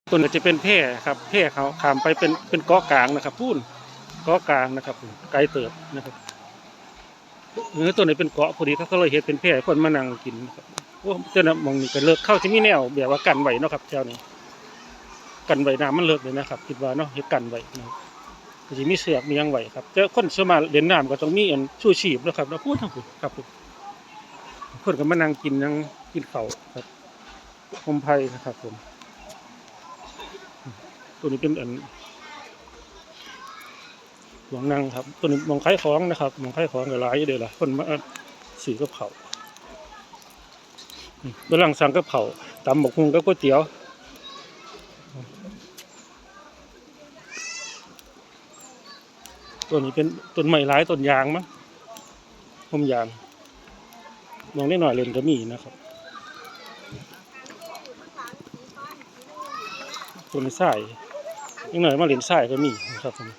ตัวนี้จะเป็นแพร่ครับแพร่เขาขามไปเป็นเกาะกลางนะครับพูนเกาะกลางนะครับไกลเติบนะครับตัวนี้เป็นเกาะพอดีเขาก็เลยเฮ็ดเป็นแพร่คนมานั่งกินนะครับโอ้เจ้าน่ะมองนี่ก็เลิกเข้าที่มีแนวแบบว่ากันไว้เนาะครับเจ้านี่กันไว้น้ำมันเลิกเลยนะครับคิดว่าเนาะเฮ็ดกันไว้นะครับก็สิมีเสือกมีหยังไว้ครับแต่คนสมาเล่นน้ำก็ต้องมีอันชูชีพนะครับแล้วพูดทั้งพูดครับผมคนก็มานั่งกินนั่งกินข้าวครับลมไผ่นะครับผมตัวนี้เป็นอันหลวงนั่งครับตัวนี้มองขายของนะครับมองขายของก็หลายอยู่เด้อล่ะคนมาซื้อกับข้าวกำลังสั่งกับข้าวตำบักหุ่งกับก๋วยเตี๋ยวตัวนี้เป็นต้นไม้หลายต้นยางมั้งต้นยางมองได้หน่อยเล่นก็มีนะครับตัวนี้ทรายนิดหน่อยมาเล่นทรายก็มีนะครับผม